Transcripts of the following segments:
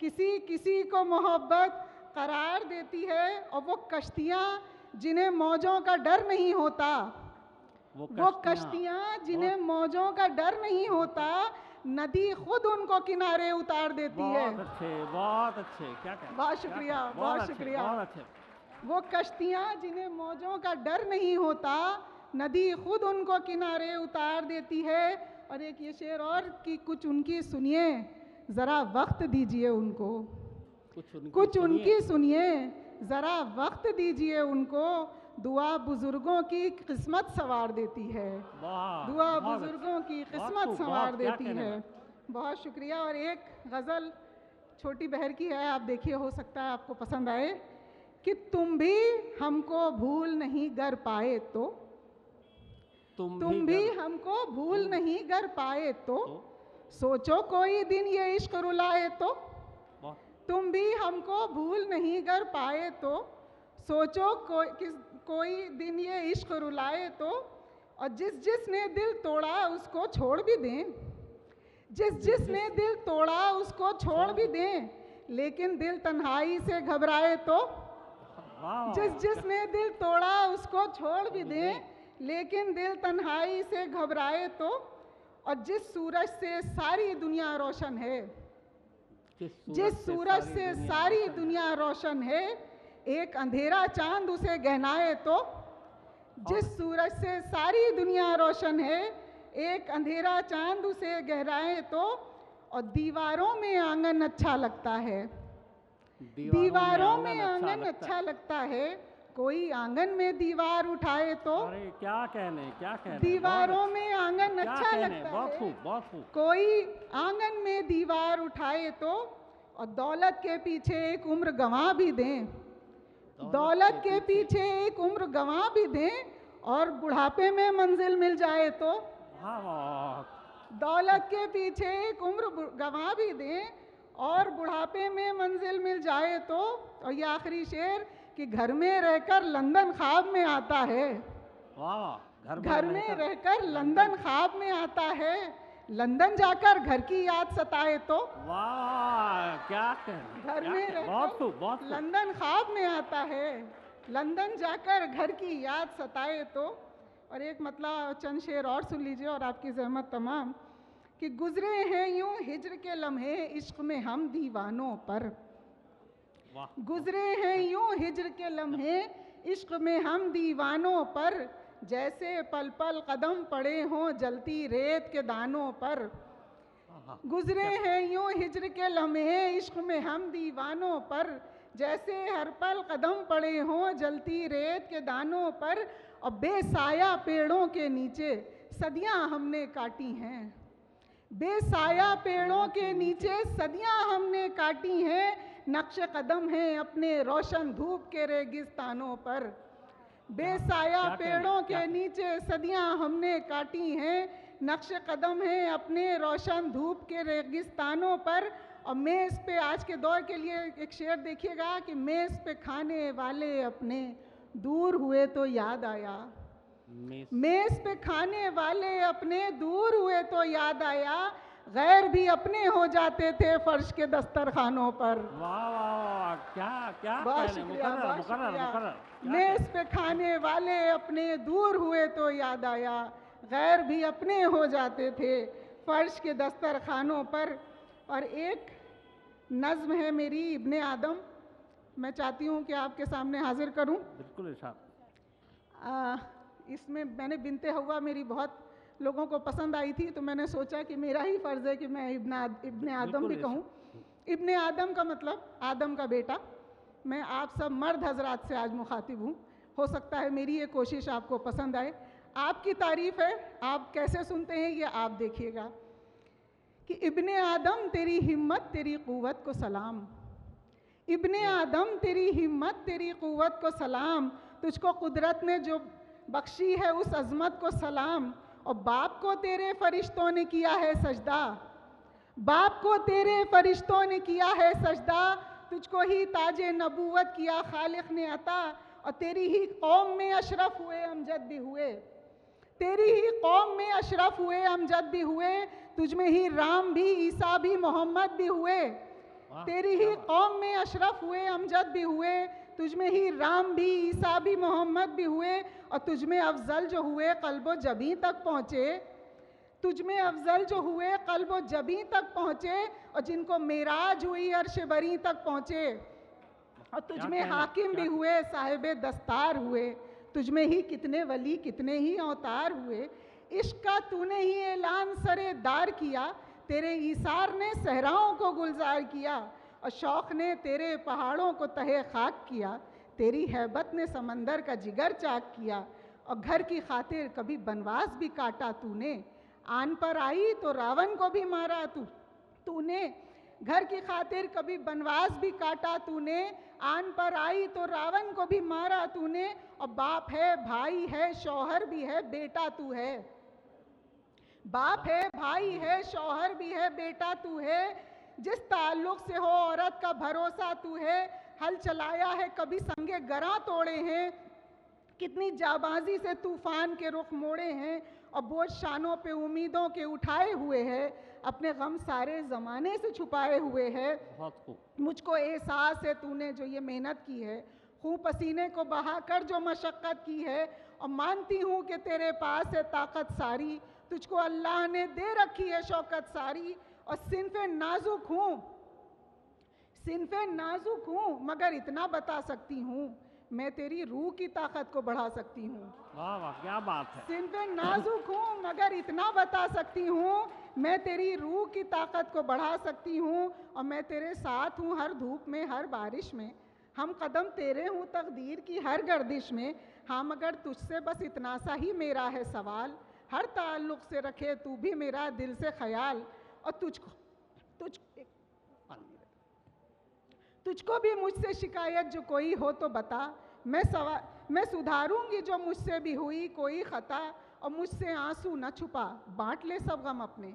किसी किसी को मोहब्बत करार देती है, और वो कश्तियाँ जिन्हें मौजों का डर नहीं होता, वो कश्तियाँ जिन्हें मौजों का डर नहीं होता, नदी खुद उनको किनारे उतार देती है। बहुत अच्छे, क्या कहते हैं? बहुत शुक्रिया, बहुत शुक्रिया। बहुत अच्छे। वो कश्तियाँ जिन्हें मौजों का डर नहीं होता, नदी खुद उनको किनारे उतार देती है। और एक ये शेर और कि कुछ उनकी सुनिए, ज़रा वक्त दीजिए उनको, कुछ उनकी सुनिए, ज़रा वक्त दीजिए उनको, दुआ बुजुर्गों की किस्मत संवार देती है, दुआ बुजुर्गों की किस्मत संवार देती है। बहुत शुक्रिया। और एक गज़ल छोटी बहर की है, आप देखिए, हो सकता है आपको पसंद आए। कि तुम भी हमको भूल नहीं गर पाए तो, तुम भी हमको भूल नहीं गर पाए तो, सोचो कोई दिन ये इश्क रुलाए तो, तुम भी हमको भूल नहीं कर पाए तो, सोचो कोई दिन ये इश्क रुलाए तो, और जिस जिसने दिल तोड़ा उसको छोड़ भी दें, जिस जिसने दिल तोड़ा उसको छोड़ भी दें, लेकिन दिल तन्हाई से घबराए तो, जिस जिसने दिल तोड़ा उसको छोड़ भी दें, लेकिन दिल तन्हाई से घबराए तो, और जिस सूरज से सारी दुनिया रोशन है, जिस सूरज से सारी दुनिया रोशन है, एक अंधेरा चांद उसे गहनाए तो, जिस सूरज से सारी दुनिया रोशन है, एक अंधेरा चांद उसे गहराए तो, और दीवारों में आंगन अच्छा लगता है, दीवारों में आंगन अच्छा लगता है, कोई आंगन में दीवार उठाए तो, अरे क्या कहने, दीवारों में आंगन अच्छा लगता है, बहुत खूब, बहुत खूब, कोई आंगन में दीवार उठाए तो, और दौलत के पीछे एक उम्र गंवा भी दें, दौलत के पीछे एक उम्र गंवा भी दें, और बुढ़ापे में मंजिल मिल जाए तो, दौलत के पीछे एक उम्र गंवा भी दें, और बुढ़ापे में मंजिल मिल जाए तो। और ये आखिरी शेर कि घर में रहकर लंदन ख्वाब में आता है, घर में रहकर लंदन ख्वाब में आता है, लंदन जाकर घर की याद सताए तो, वाह क्या घर में रहकर लंदन ख्वाब में आता है, लंदन जाकर घर की याद सताए तो। और एक मतलब चंद शेर और सुन लीजिए और आपकी ज़हमत तमाम। कि गुजरे हैं यूं हिज्र के लम्हे इश्क में हम दीवानों पर, गुजरे हैं यूं हिज्र के लम्हे इश्क में हम दीवानों पर, जैसे पल पल कदम पड़े हों जलती रेत के दानों पर, गुजरे हैं यूं हिज्र के लम्हे इश्क में हम दीवानों पर, जैसे हर पल कदम पड़े हों जलती रेत के दानों पर, और बेसाया पेड़ों के नीचे सदियां हमने काटी हैं, बेसाया पेड़ों के नीचे सदियां हमने काटी हैं, नक्श कदम हैं अपने रोशन धूप के रेगिस्तानों पर, बेसाया पेड़ों के नीचे सदियां हमने काटी हैं, नक्श कदम हैं अपने रोशन धूप के रेगिस्तानों पर। और मेज़ पे आज के दौर के लिए एक शेर देखिएगा कि मेज़ पे खाने वाले अपने दूर हुए तो याद आया, मेज़ पे खाने वाले अपने दूर हुए तो याद आया, गैर भी अपने हो जाते थे फर्श के दस्तरखानों पर। वाह वाह क्या क्या बहुत शुक्रिया। मेज़ पे खाने वाले अपने दूर हुए तो याद आया, गैर भी अपने हो जाते थे फर्श के दस्तरखानों पर। और एक नज़्म है मेरी इब्ने आदम, मैं चाहती हूँ कि आपके सामने हाजिर करूँ। बिल्कुल इरशाद। इसमें मैंने बिनते हवा मेरी बहुत लोगों को पसंद आई थी, तो मैंने सोचा कि मेरा ही फ़र्ज़ है कि मैं इब्ने आदम भी कहूँ। इब्ने आदम का मतलब आदम का बेटा। मैं आप सब मर्द हजरात से आज मुखातिब हूँ, हो सकता है मेरी ये कोशिश आपको पसंद आए। आपकी तारीफ़ है, आप कैसे सुनते हैं ये आप देखिएगा। कि इब्ने आदम तेरी हिम्मत तेरी क़ुव्वत को सलाम, इब्ने आदम तेरी हिम्मत तेरी क़ुव्वत को सलाम, तुझको कुदरत ने जो बख्शी है उस अज़मत को सलाम। और बाप को तेरे फरिश्तों ने किया है सजदा, बाप को तेरे फरिश्तों ने किया है सजदा, तुझको ही ताजे नबूवत किया खालिक ने अता। और तेरी ही कौम में अशरफ हुए अमजद भी हुए, तेरी ही कौम में अशरफ हुए अमजद भी हुए, तुझ में ही राम भी ईसा भी मोहम्मद भी हुए। वाह, तेरी क्या ही बात। कौम में अशरफ हुए, अमजद भी हुए, तुझमें ही राम भी, ईसा भी, मोहम्मद भी हुए, और तुझमें अफजल जो हुए कल्बो जबी तक पहुँचे, तुझमें अफजल जो हुए कल्बो जबी तक पहुँचे, और जिनको मेराज हुई अर्श बरी तक पहुँचे, और क्या तुझमें कहना, हाकिम क्या भी हुए, साहिब दस्तार हुए, तुझमें ही कितने वली कितने ही अवतार हुए। इश्क का तूने ही ऐलान सरे दार किया, तेरे ईसार ने सहराओं को गुलजार किया, और शौक़ ने तेरे पहाड़ों को तहे खाक किया, तेरी हैबत ने समंदर का जिगर चाक किया, और घर की खातिर कभी बनवास भी काटा तूने, आन पर आई तो रावण को भी मारा तूने, घर की खातिर कभी बनवास भी काटा तूने, आन पर आई तो रावण को भी मारा तूने, और बाप है, भाई है, शौहर भी है, बेटा तू है, बाप है, भाई है, शौहर भी है, बेटा तू है, जिस ताल्लुक से हो औरत का भरोसा तू है, हल चलाया है कभी संगे गरा तोड़े हैं, कितनी जाबाजी से तूफान के रुख मोड़े हैं, और बोझ शानों पे उम्मीदों के उठाए हुए है, अपने गम सारे ज़माने से छुपाए हुए है। बहुत खूब। मुझको एहसास है तूने जो ये मेहनत की है, खून पसीने को बहाकर जो मशक्क़त की है, और मानती हूँ कि तेरे पास है ताकत सारी, तुझको अल्लाह ने दे रखी है शौकत सारी, और सिन्फ़े नाजुक हूँ मगर इतना बता सकती हूँ, मैं तेरी रूह की ताकत को बढ़ा सकती हूँ। वाह वाह, क्या बात है। सिन्फ़े नाजुक हूँ मगर इतना बता सकती हूँ, मैं तेरी रूह की ताकत को बढ़ा सकती हूँ, और मैं तेरे साथ हूँ हर धूप में हर बारिश में, हम कदम तेरे हूँ तकदीर की हर गर्दिश में, हाँ मगर तुझसे बस इतना सा ही मेरा है सवाल, हर ताल्लुक़ से रखे तू भी मेरा दिल से ख्याल, और तुझको भी मुझसे शिकायत जो कोई हो तो बता, मैं सुधारूंगी जो मुझसे भी हुई कोई खता, और मुझसे आंसू न छुपा बांट ले सब गम अपने,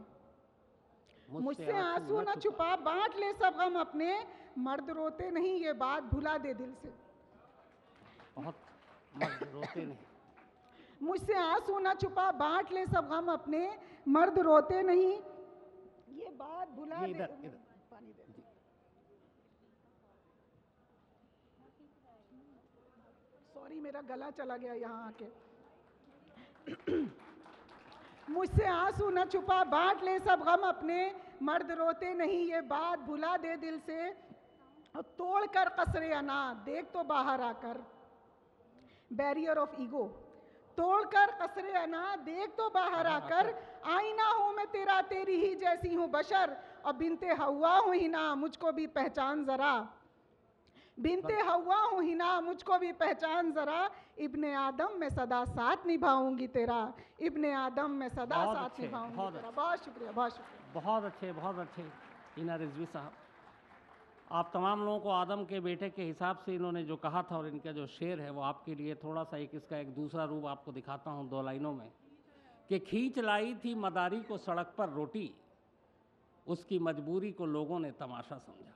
मुझसे आंसू न छुपा बांट ले सब गम अपने, मर्द रोते नहीं ये बात भुला दे दिल से, बहुत, मर्द रोते नहीं। मुझसे आंसू न छुपा बांट ले सब गम अपने, मर्द रोते नहीं ये बात भुला दे। इधर पानी दे। सॉरी मेरा गला चला गया यहाँ आके। मुझसे आंसू न छुपा बांट ले सब गम अपने, मर्द रोते नहीं ये बात भुला दे दिल से, और तोड़ कर कसरे अना देख तो बाहर आकर, बैरियर ऑफ ईगो, तोड़कर कसरे अना देख तो बाहर आकर, आईना हूँ मैं तेरा तेरी ही जैसी हूँ बशर, और बिनते हवा हूँ हिना मुझको भी पहचान जरा, बिनते हवा हूँ हिना मुझको भी पहचान जरा, इब्ने आदम मैं सदा साथ निभाऊंगी तेरा, इब्ने आदम मैं सदा साथ निभाऊंगी तेरा। बहुत शुक्रिया, बहुत शुक्रिया। बहुत अच्छे, बहुत अच्छे हिना रिजवी साहब। आप तमाम लोगों को आदम के बेटे के हिसाब से इन्होंने जो कहा था, और इनका जो शेर है वो आपके लिए थोड़ा सा इसका एक दूसरा रूप आपको दिखाता हूँ 2 लाइनों में, कि खींच लाई थी मदारी को सड़क पर रोटी, उसकी मजबूरी को लोगों ने तमाशा समझा।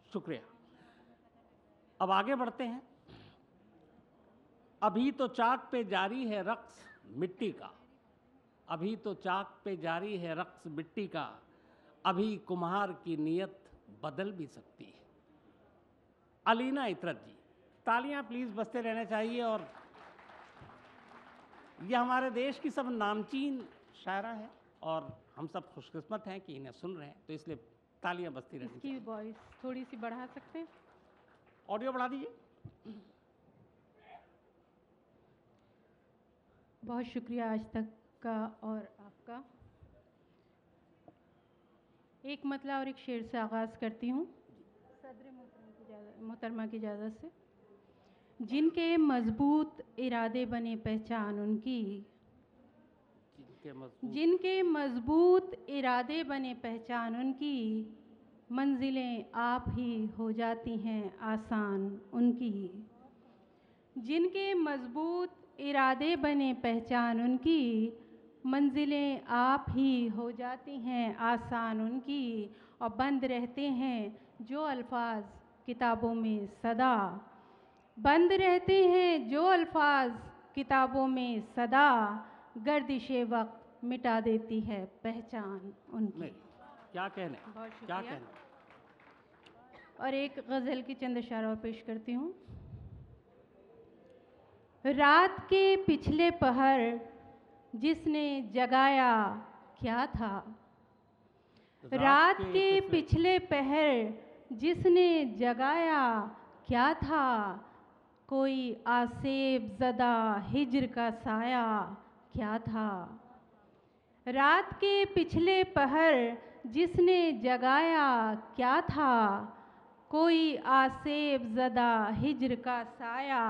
शुक्रिया। अब आगे बढ़ते हैं। अभी तो चाक पे जारी है रक्स मिट्टी का, अभी तो चाक पे जारी है रक्स मिट्टी का, अभी कुम्हार की नीयत बदल भी सकती है। अलीना इतरत जी, तालियां प्लीज बजते रहने चाहिए। और ये हमारे देश की सब नामचीन शायरा हैं, और हम सब खुशकिस्मत हैं कि इन्हें सुन रहे हैं, तो इसलिए तालियां बजती रहनी चाहिए। इसकी वॉइस थोड़ी सी बढ़ा सकते हैं? ऑडियो बढ़ा दीजिए। बहुत शुक्रिया आज तक का और आपका। एक मतला और एक शेर से आगाज़ करती हूँ सदर मोहतरमा की इजाज़त से। जिनके मजबूत इरादे बने पहचान उनकी, जिनके मजबूत इरादे बने पहचान उनकी, मंजिलें आप ही हो जाती हैं आसान उनकी। जिनके मजबूत इरादे बने पहचान उनकी, मंजिलें आप ही हो जाती हैं आसान उनकी, और बंद रहते हैं जो अल्फाज किताबों में सदा, बंद रहते हैं जो अल्फाज किताबों में सदा, गर्दिशे वक्त मिटा देती है पहचान उनकी। नहीं, क्या कहने, बहुत क्या शुक्रिया। कहने। और एक गज़ल की चंद अशार और पेश करती हूँ। रात के पिछले पहर जिसने जगाया क्या था, रात के पिछले पहर जिसने जगाया क्या था, कोई आसेब ज़दा हिज्र का साया क्या था। रात के पिछले पहर जिसने जगाया क्या था, कोई आसेब ज़दा हिज्र का साया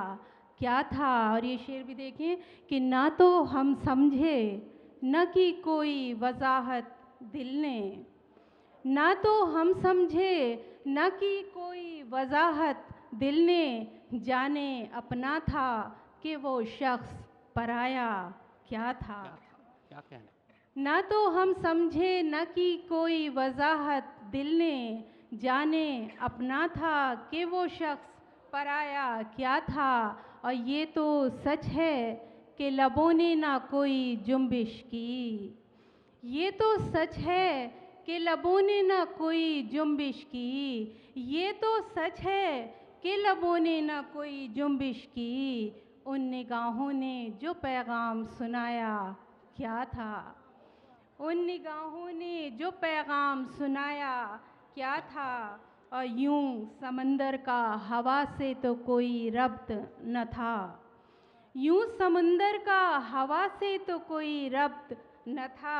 क्या था। और ये शेर भी देखें कि ना तो हम समझे न कि कोई वजाहत दिल ने, ना तो हम समझे न कि कोई वजाहत दिल ने, जाने अपना था कि वो शख्स पराया क्या था। क्या कहने। ना तो हम समझे न कि कोई वजाहत दिल ने, जाने अपना था कि वो शख्स पराया क्या था। और ये तो सच है कि लबों ने ना कोई जुम्बिश की, ये तो सच है कि लबों ने ना कोई जुम्बिश की, ये तो सच है कि लबों ने ना कोई जुम्बिश की। उन निगाहों ने जो पैगाम सुनाया क्या था, उन निगाहों ने जो पैगाम सुनाया क्या था। और यूं समंदर का हवा से तो कोई रब्त न था, यूं समंदर का हवा से तो कोई रब्त न था।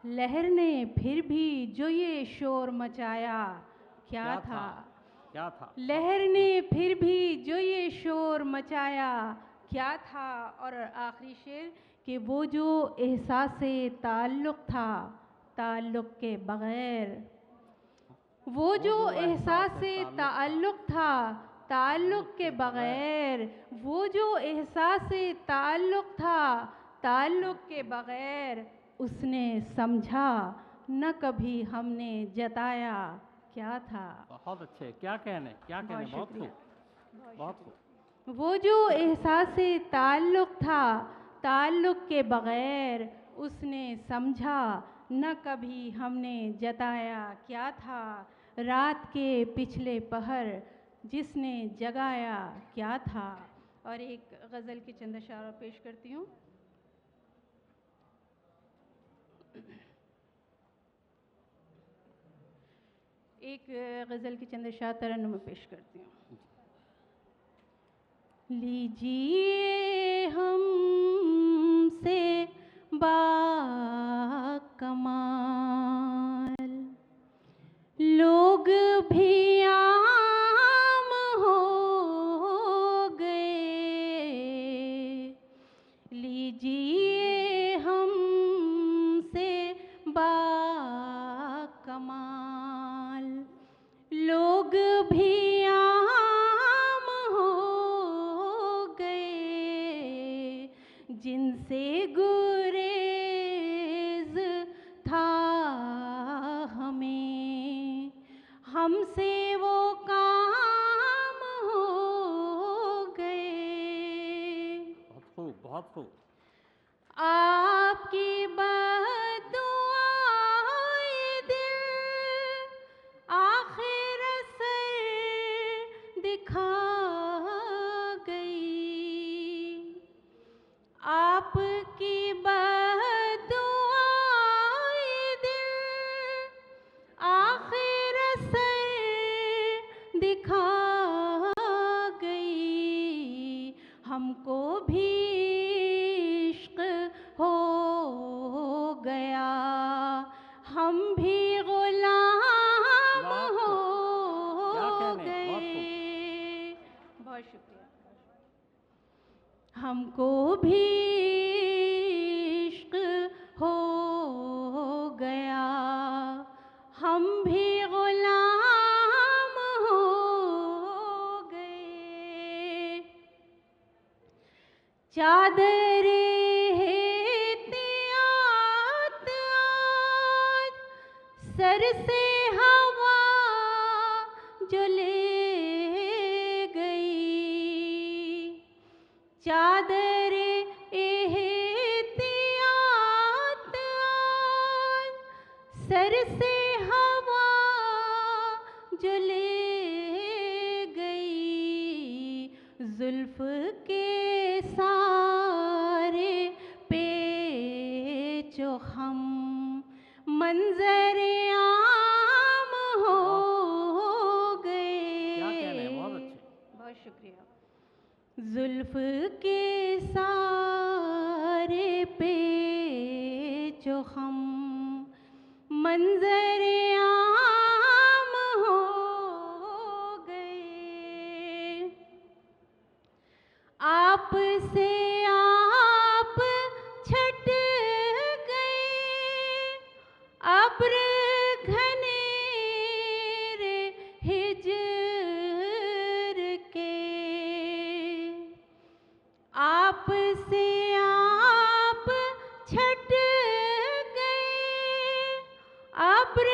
लहर ने फिर भी जो ये शोर मचाया क्या था, क्या था। लहर ने फिर भी जो ये शोर मचाया क्या था। और आखिरी शेर कि वो जो एहसास-ए ताल्लुक़ था ताल्लुक़ के बग़ैर, वो जो एहसास-ए ताल्लुक़ था ताल्लुक़ के बग़ैर, वो जो एहसास-ए ताल्लुक़ था ताल्लुक़ के बग़ैर, उसने समझा न कभी हमने जताया क्या था। बहुत अच्छे, क्या कहने, क्या कहने। बहुत खूब, बहुत खूब। वो जो एहसास-ए ताल्लुक़ था ताल्लुक़ के बग़ैर, उसने समझा न कभी हमने जताया क्या था। रात के पिछले पहर जिसने जगाया क्या था। और एक गज़ल की चंद अशार पेश करती हूँ। एक गज़ल की चंद अशार तरन्नुम में पेश करती हूँ। लीजिए हमसे बाकमाल लोग भी आम हो गए, लीजिए हमसे बाकमाल लोग भी आम हो गए, जिनसे गुरेज था हमें, हमसे वो काम हो गए। बहुत खूब, बहुत खूब। आपकी बदुआए दिल आखिर असर दिखा गई, आपकी बदुआए दिल आखिर असर दिखा गई। हमको भी इश्क हो गया, हम भी गुलाम हो गए। बहुत शुक्रिया। हमको भी इश्क हो गया, हम भी गुलाम हो गए। चादर एहतियात आज सर से हवा जो ले गई, चादर एहतियात जो ले गई, जुल्फ के सारे पेचो हम मंजरे आम हो गए। क्या कह रहे हैं, बहुत अच्छे। बहुत शुक्रिया। जुल्फ के सारे पेचो हम मंजरे आम हो गए। आपसे आप छट गए, अब्र घनेरे हिज्र के। आपसे आप छट गए, अब्र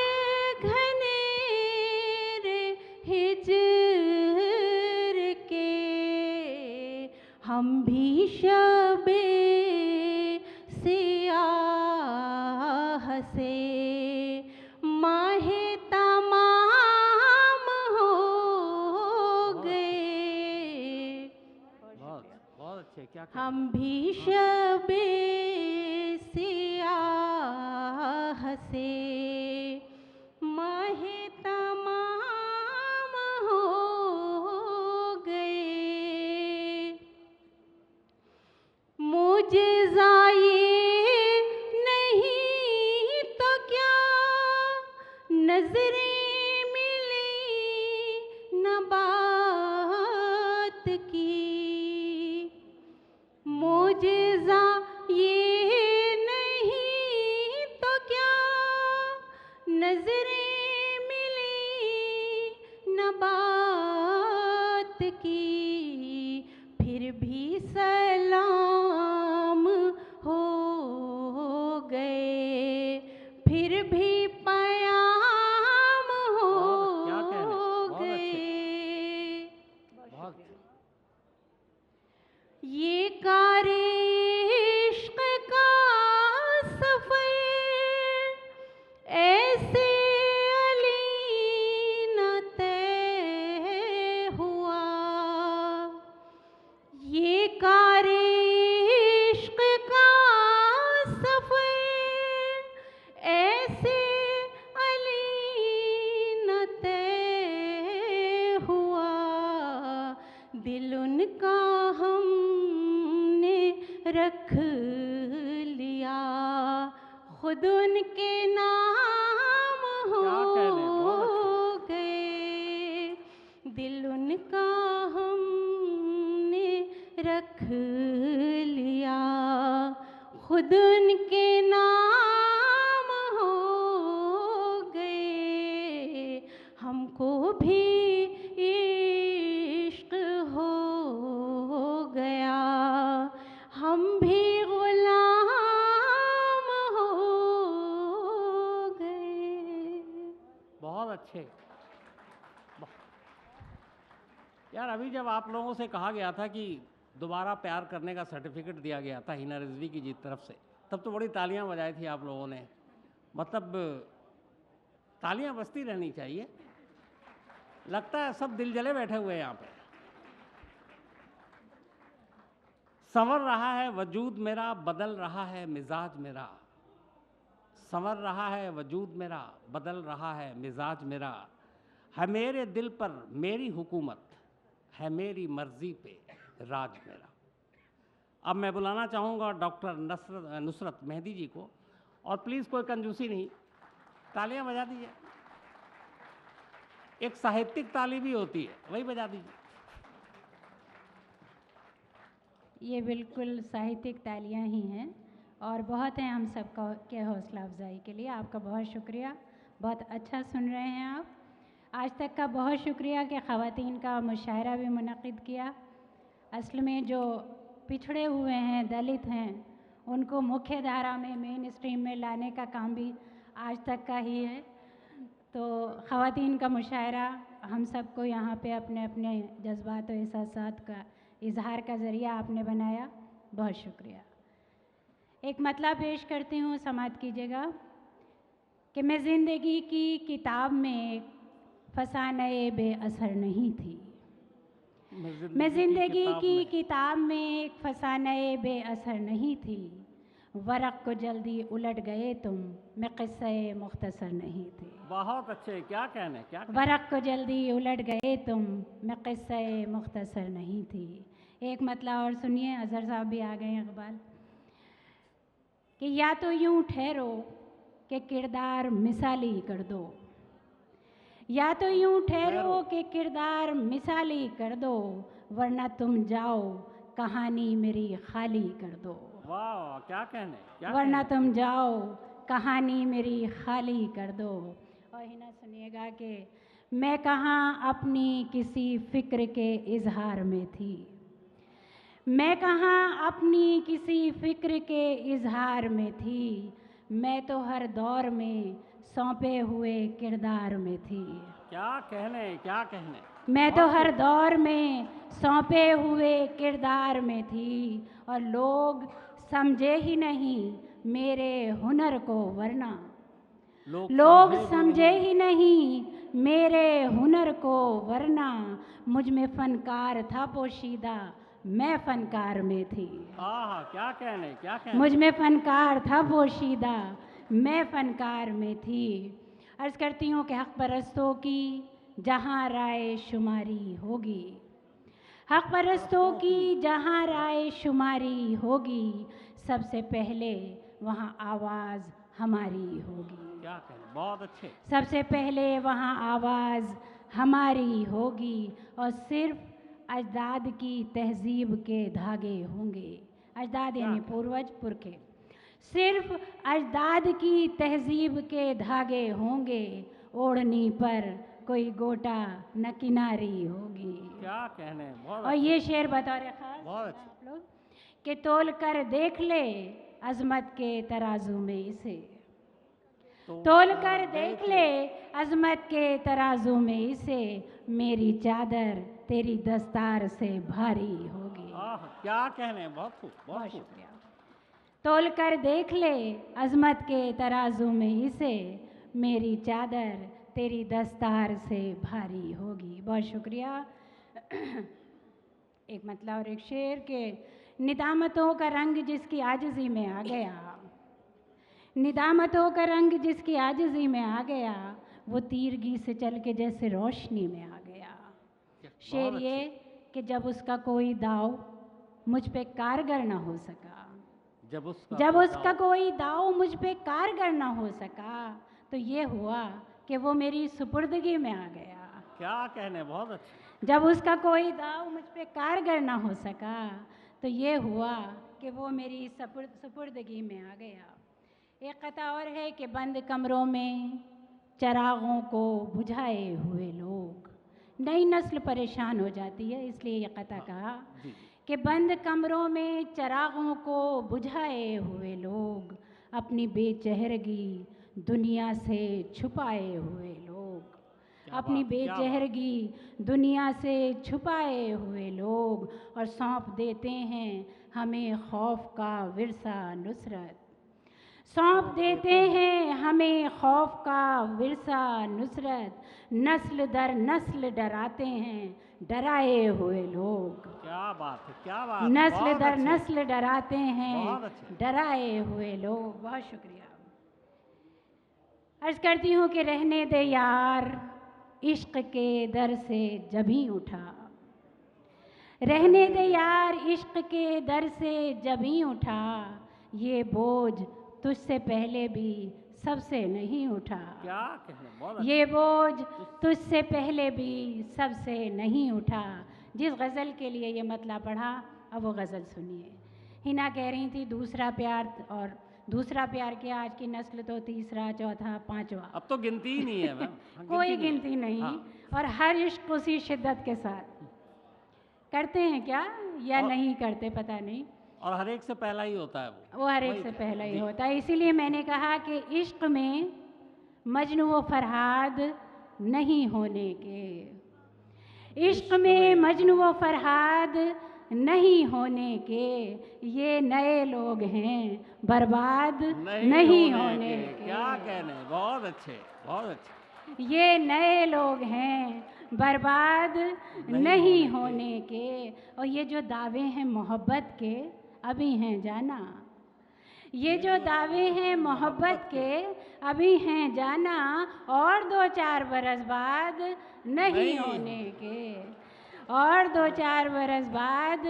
घनेरे हिज्र के। हम भी शबे सियाह से माहे तमाम हो गए। बहुत बहुत अच्छे। क्या कह हम भी शबे सियाह से माहे तमाम हो गए। मुझे ये नहीं तो क्या नजरें मिली न बात की। मुझे ये नहीं तो क्या नजरें मिली न बात की। फिर भी सलाम हो गए, फिर भी पयाम हो क्या कह रहे हैं, बहुत अच्छे। गए। बहुत अच्छे। ये कारे इश्क का सफर ऐसे अली न तय हुआ। ये कारे इश्क का सफर ऐसे अली न तय हुआ। दिल उनका हमने रख लिया, खुद उनके नाम हो क्या कह रहे हैं, बहुत गए। दिल उनका हमने रख लिया, खुद उनके नाम हो गए। हमको भी इश्क हो गया, हम भी गुलाम हो गए। बहुत अच्छे। यार अभी जब आप लोगों से कहा गया था कि दोबारा प्यार करने का सर्टिफिकेट दिया गया था हिना रिजवी की जी तरफ से, तब तो बड़ी तालियां बजाई थी आप लोगों ने। मतलब तालियां बजती रहनी चाहिए। लगता है सब दिल जले बैठे हुए हैं यहाँ पे। संवर रहा है वजूद मेरा, बदल रहा है मिजाज मेरा। संवर रहा है वजूद मेरा, बदल रहा है मिजाज मेरा। है मेरे दिल पर मेरी हुकूमत, है मेरी मर्जी पे राज मेरा। अब मैं बुलाना चाहूँगा डॉक्टर नुसरत मेहदी जी को, और प्लीज़ कोई कंजूसी नहीं, तालियां बजा दीजिए। एक साहित्यिक ताली भी होती है, वही बजा दीजिए। ये बिल्कुल साहित्यिक तालियां ही हैं और बहुत हैं हम सबका के हौसला अफजाई के लिए। आपका बहुत शुक्रिया, बहुत अच्छा सुन रहे हैं आप। आज तक का बहुत शुक्रिया कि ख़वातीन का मुशायरा भी मुनक़िद किया। असल में जो पिछड़े हुए हैं, दलित हैं, उनको मुख्य धारा में, मेन स्ट्रीम में लाने का काम भी आज तक का ही है। तो ख़वातीन का मुशायरा हम सबको यहाँ पे अपने अपने जज्बात और एहसासात का इजहार का ज़रिया आपने बनाया, बहुत शुक्रिया। एक मतला पेश करती हूँ, समात कीजिएगा कि मैं ज़िंदगी की किताब में फसाने बेअसर नहीं थी। मैं ज़िंदगी की किताब में एक फसाने बेअसर नहीं थी। वरक़ को जल्दी उलट गए तुम, मैं क़िस्से मुख्तसर नहीं थी। बहुत अच्छे, क्या कहने, क्या कहने? वरक़ को जल्दी उलट गए तुम, मैं क़िस्से मुख्तसर नहीं थी। एक मतला और सुनिए, अज़हर साहब भी आ गए हैं इक़बाल, कि या तो यूँ ठहरो कि किरदार मिसाली कर दो, या तो यूँ ठहरो कि किरदार मिसाली कर दो, वरना तुम जाओ कहानी मेरी खाली कर दो। वाह, क्या कहने, क्या वरना कहने? तुम जाओ कहानी मेरी खाली कर दो। और हिना सुनिएगा कि मैं कहाँ अपनी किसी फ़िक्र के इजहार में थी, मैं कहाँ अपनी किसी फ़िक्र के इजहार में थी, मैं तो हर दौर में सौंपे हुए किरदार में थी। क्या कहने, क्या कहने? मैं तो हर दौर में सौंपे हुए किरदार में थी, और लोग समझे ही नहीं मेरे हुनर को, वरना लोग समझे ही नहीं मेरे हुनर को, वरना मुझ में फ़नकार था पोशीदा, मैं फ़नकार में थी। आहा, क्या कहने, क्या कहने? मुझ में फ़नकार था पोशीदा, मैं फ़नकार में थी। अर्ज़ करती हूँ कि हक़ परस्तों की जहाँ राय शुमारी होगी, हक़ परस्तों की जहाँ राय शुमारी होगी, सबसे पहले वहाँ आवाज़ हमारी होगी। क्या कहने, बहुत अच्छे। सबसे पहले वहाँ आवाज़ हमारी होगी, और सिर्फ़ अजदाद की तहज़ीब के धागे होंगे। अजदाद यानी पूर्वज, पुरखे। सिर्फ़ अजदाद की तहज़ीब के धागे होंगे, ओढ़नी पर कोई गोटा न किनारी होगी। क्या कहने, बहुत और ये शेर बतौर ख़ास बहुत आप लोग कि तोल कर देख ले अज़मत के तराजू में इसे, तोल कर देख ले अज़मत के तराजू में इसे, मेरी चादर तेरी दस्तार से भारी होगी। क्या कहने, बहुत खूब, बहुत शुक्रिया। तोल कर देख ले अज़मत के तराजू में इसे, मेरी चादर तेरी दस्तार से भारी होगी। बहुत शुक्रिया। एक मतलब और एक शेर के निदामतों का रंग जिसकी आजिज़ी में आ गया, निदामतों का रंग जिसकी आजिज़ी में आ गया, वो तीरगी से चल के जैसे रोशनी में आ गया। शेर ये कि जब उसका कोई दाव मुझ पे कारगर ना हो सका, जब उसका कोई दाव मुझ पे कारगर ना हो सका, तो ये हुआ कि वो मेरी सुपुर्दगी में आ गया। क्या कहने, बहुत अच्छा। जब उसका कोई दाव मुझ पे कारगर ना हो सका, तो ये हुआ कि वो मेरी सुपुर्दगी में आ गया। एक कथा और है कि बंद कमरों में चरागों को बुझाए हुए लोग, नई नस्ल परेशान हो जाती है, इसलिए ये कथा कहा कि बंद कमरों में चरागों को बुझाए हुए लोग, अपनी बेचेहरगी दुनिया से छुपाए हुए लोग, अपनी बेचेहरगी दुनिया से छुपाए हुए लोग, और सौंप देते हैं हमें खौफ का विरसा नुसरत, सौंप देते हैं हमें खौफ का विरसा नुसरत, नस्ल दर नस्ल डराते हैं डराए हुए लोग। क्या बात है, क्या बात, नस्ल दर नस्ल डराते हैं डराए हुए लोग। बहुत शुक्रिया। अर्ज़ करती हूँ कि रहने दे यार इश्क के दर से जभी उठा, रहने दे यार इश्क के दर से जभी उठा, ये बोझ तुझसे पहले भी सबसे नहीं उठा। क्या कहने, ये बोझ तुझसे पहले भी सबसे नहीं उठा। जिस गज़ल के लिए ये मतलब पढ़ा, अब वो गज़ल सुनिए। हिना कह रही थी दूसरा प्यार, और दूसरा प्यार किया, आज की नस्ल तो तीसरा, चौथा, पांचवा, अब तो गिनती ही नहीं है मैम। कोई गिनती नहीं। और हर इश्क उसी शिद्दत के साथ करते हैं क्या या नहीं करते पता नहीं, और हर एक से पहला ही होता है वो हर एक से पहला ही होता है। इसीलिए मैंने कहा कि इश्क में मजनू व फरहाद नहीं होने के, इश्क में मजनू व फरहाद नहीं होने के, ये नए लोग हैं बर्बाद नहीं होने के। क्या कहने, बहुत अच्छे, बहुत अच्छे। ये नए लोग हैं बर्बाद नहीं होने के। और ये जो दावे हैं मोहब्बत के अभी हैं जाना, ये जो दावे हैं मोहब्बत के अभी हैं जाना, और 2-4 बरस बाद नहीं होने के, और 2-4 बरस बाद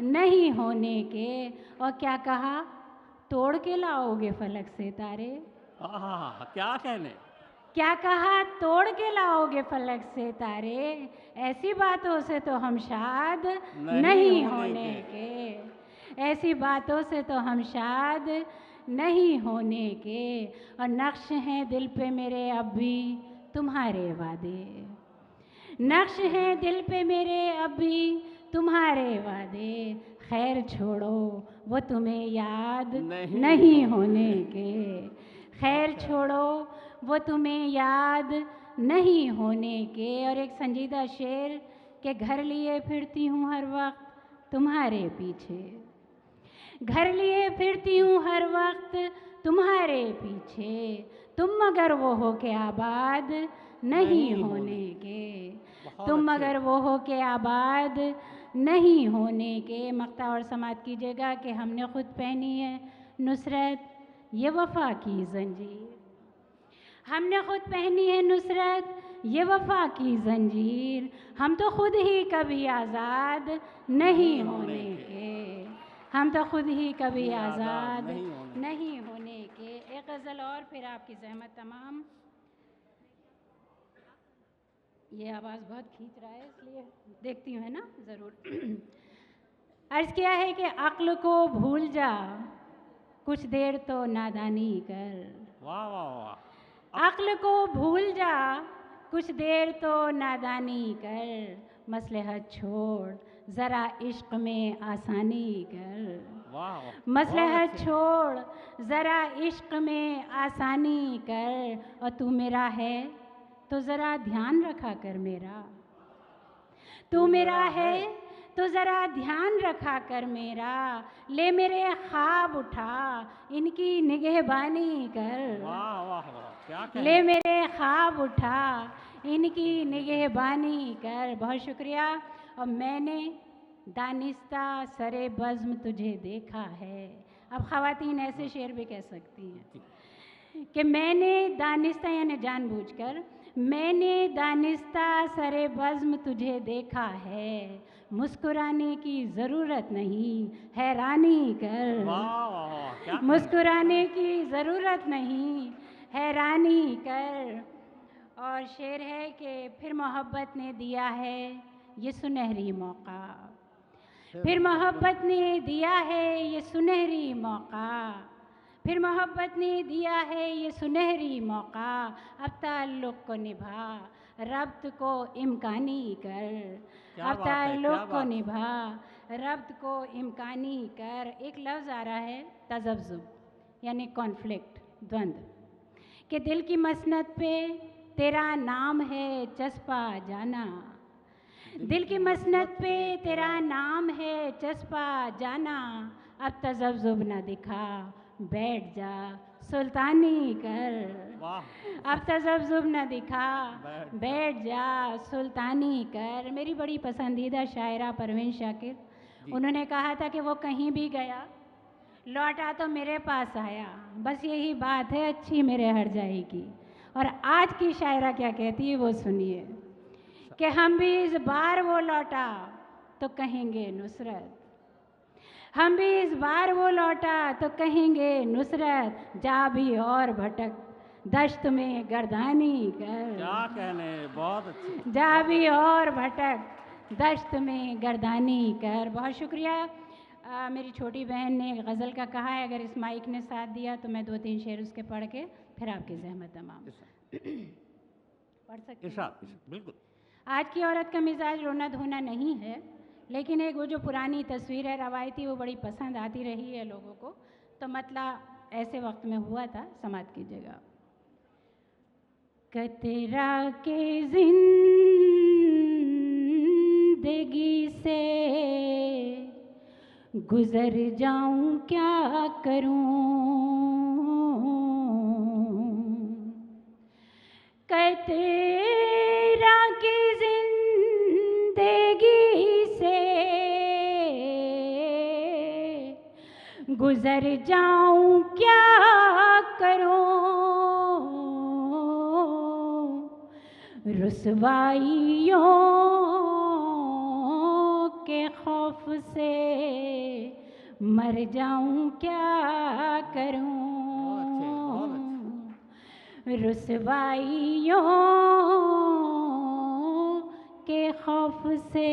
नहीं होने के। और क्या कहा, तोड़ के लाओगे फलक से तारे। क्या कहने, क्या कहा, तोड़ के लाओगे फलक से तारे। ऐसी बातों से तो हम शाद नहीं होने के, ऐसी बातों से तो हम शाद नहीं होने के। और नक्श हैं दिल पे मेरे अब भी तुम्हारे वादे, नक्श हैं दिल पे मेरे अब भी तुम्हारे वादे। खैर छोड़ो वो तुम्हें याद नहीं होने के, खैर छोड़ो वो तुम्हें याद नहीं होने के। और एक संजीदा शेर के घर लिए फिरती हूँ हर वक्त तुम्हारे पीछे, घर लिए फिरती हूँ हर वक्त तुम्हारे पीछे। तुम मगर वो हो के आबाद नहीं होने के, तुम मगर वो हो के आबाद नहीं होने के। मक्ता और समात कीजिएगा कि हमने खुद पहनी है नुसरत ये वफा की जंजीर, हमने खुद पहनी है नुसरत ये वफा की जंजीर। हम तो खुद ही कभी आज़ाद नहीं होने के, हम तो खुद ही कभी आज़ाद नहीं होने के। एक गज़ल और फिर आपकी ज़हमत तमाम। ये आवाज़ बहुत खींच रहा है इसलिए देखती हूँ, है ना, ज़रूर। अर्ज़ किया है कि अक्ल को भूल जा कुछ देर तो नादानी कर। वाह वाह वाह। अक्ल को भूल जा कुछ देर तो नादानी कर, मसलहत छोड़ ज़रा इश्क में आसानी कर। वाह, मसलहत छोड़ ज़रा इश्क में आसानी कर। और तू मेरा है तो ज़रा ध्यान रखा कर मेरा, तू मेरा है तो ज़रा ध्यान रखा कर मेरा। ले मेरे ख्वाब उठा इनकी निगहबानी कर। वाह वाह वाह, क्या कहने। ले मेरे ख्वाब उठा इनकी निगहबानी कर। बहुत शुक्रिया। और मैंने दानिस्ता सरे बज़्म तुझे देखा है। अब ख़वातीन ऐसे शेर भी कह सकती हैं कि मैंने दानिस्ता यानी जानबूझकर, मैंने दानिस्ता सरे बज़्म तुझे देखा है। मुस्कुराने की ज़रूरत नहीं हैरानी कर। वाह वाह वाह, क्या मुस्कुराने की ज़रूरत नहीं हैरानी कर। और शेर है कि फिर मोहब्बत ने दिया है ये सुनहरी मौका, फिर मोहब्बत ने दिया है ये सुनहरी मौका, फिर मोहब्बत ने दिया है ये सुनहरी मौका। अब ताल्लुक़ को निभा रब्त को इम्कानी कर। अब ताल्लुक़ को निभा रब्त को इम्कानी कर। एक लफ्ज़ आ रहा है तज़ब्ज़ुब यानी कॉन्फ्लिक्ट, द्वंद्व, कि दिल की मसनद पे तेरा नाम है चस्पा जाना, दिल की मसनद पे तेरा नाम है चस्पा जाना। अब तज़ब्ज़ुब न दिखा बैठ जा सुल्तानी कर। अब तज़ब्ज़ुब न दिखा बैठ जा सुल्तानी कर। मेरी बड़ी पसंदीदा शायरा परवीन शाकिर, उन्होंने कहा था कि वो कहीं भी गया लौटा तो मेरे पास आया, बस यही बात है अच्छी मेरे हर जाएगी। और आज की शायरा क्या कहती है वो सुनिए कि हम भी इस बार वो लौटा तो कहेंगे नुसरत, हम भी इस बार वो लौटा तो कहेंगे नुसरत। जा भी और भटक दश्त में गर्दानी कर। क्या कहने, बहुत अच्छी। जा भी और भटक दश्त में गर्दानी कर। बहुत शुक्रिया। मेरी छोटी बहन ने एक गज़ल का कहा है, अगर इस माइक ने साथ दिया तो मैं 2-3 शेर उसके पढ़ के फिर आपकी ज़हमत तमाम पढ़ सकती हूँ। बिल्कुल। आज की औरत का मिजाज रोना धोना नहीं है, लेकिन एक वो जो पुरानी तस्वीर है रवायती, वो बड़ी पसंद आती रही है लोगों को, तो मतलब ऐसे वक्त में हुआ था, समात कीजिएगा। कतरा के जिंदगी से गुजर जाऊं क्या करूं, तेरा की जिंदगी से गुजर जाऊं क्या करूं, रुसवाइयों के खौफ से मर जाऊं क्या करूं, रुसवाइयों के खौफ से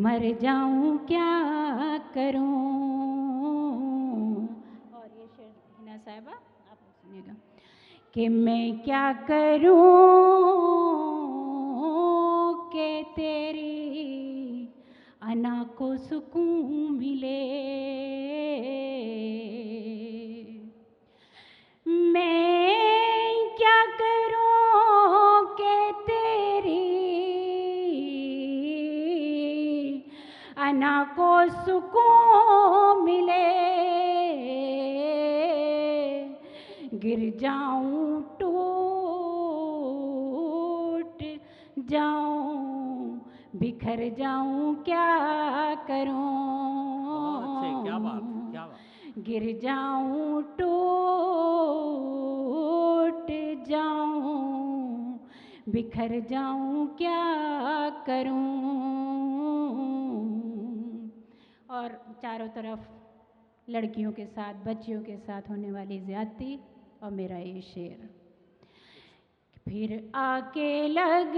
मर जाऊं क्या करूं। और ये शेर हिना साहिबा आप लोग सुनिएगा कि मैं क्या करूं कि तेरी अना को सुकून मिले, मैं क्या करूं कि तेरी अना को सुकून मिले, गिर जाऊं टूट जाऊं बिखर जाऊं क्या करूं, क्या बात, क्या बात। गिर जाऊं टूट जाऊं बिखर जाऊं क्या करूं। और चारों तरफ लड़कियों के साथ बच्चियों के साथ होने वाली ज्यादती और मेरा ये शेर। फिर आके लग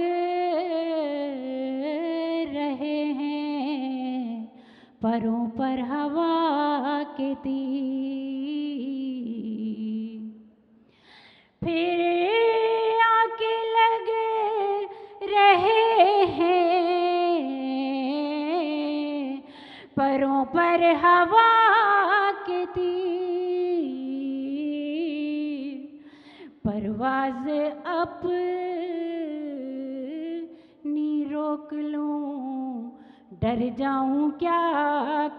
रहे हैं परों पर हवा के तीर, फिर आके लग रहे हैं परों पर हवा के तीर, परवाज़ अपनी रोक लूं डर जाऊं क्या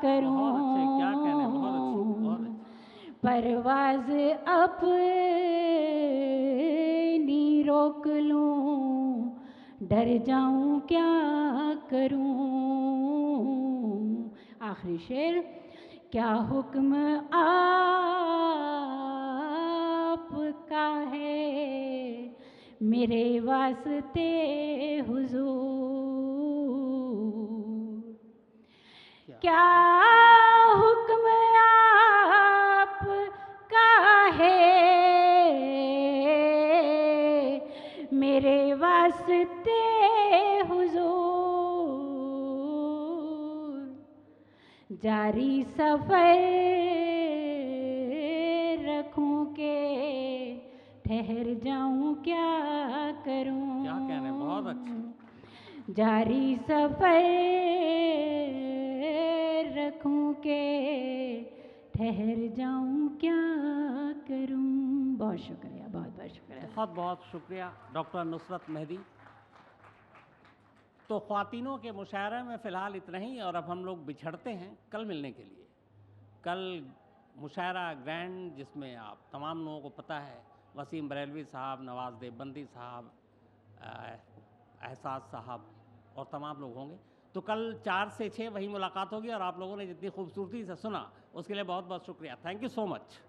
करूं, क्या कहने, बहुत अच्छे। परवाज़ अपनी रोक लूं डर जाऊं क्या करूं। आखिरी शेर। क्या हुक्म आपका है मेरे वास्ते हुजूर, क्या हुक्म आपका है मेरे वास्ते हुजूर, जारी सफर रखूं के ठहर जाऊं क्या करूं। क्या कहने, बहुत अच्छे। जारी सफर रखूं के ठहर जाऊं क्या करूं। बहुत शुक्रिया, बहुत बहुत शुक्रिया। बहुत बहुत शुक्रिया डॉक्टर नुसरत मेहदी। तो ख्वातीनों के मुशायरे में फ़िलहाल इतना ही, और अब हम लोग बिछड़ते हैं कल मिलने के लिए। कल मुशायरा ग्रैंड, जिसमें आप तमाम लोगों को पता है वसीम बरेलवी साहब, नवाज़ देवबंदी साहब, एहसास साहब और तमाम लोग होंगे। तो कल 4 से 6 वही मुलाकात होगी, और आप लोगों ने जितनी खूबसूरती से सुना उसके लिए बहुत बहुत शुक्रिया। Thank you so much.